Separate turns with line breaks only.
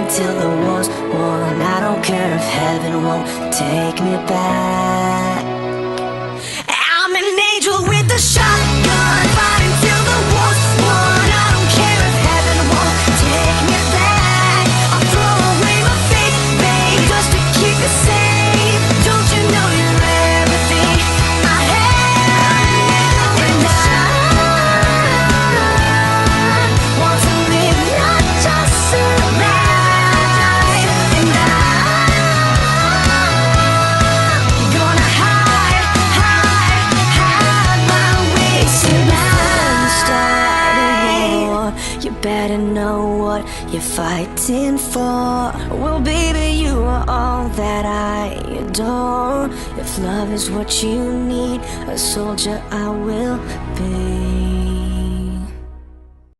until the war's won. I don't care if heaven won't take me back. I'm an angel with a shotgun, fighting till the war's won. I don't care if heaven won't take me back. I'll throw away my faith, babe, just to keep it safe. Don't you know you're everything I have? And I want to live, not just survive. And I'm gonna hide my way tonight. Start a war, you better know what you're fighting for. Well, baby, you are all that I adore. If love is what you need, a soldier I will be.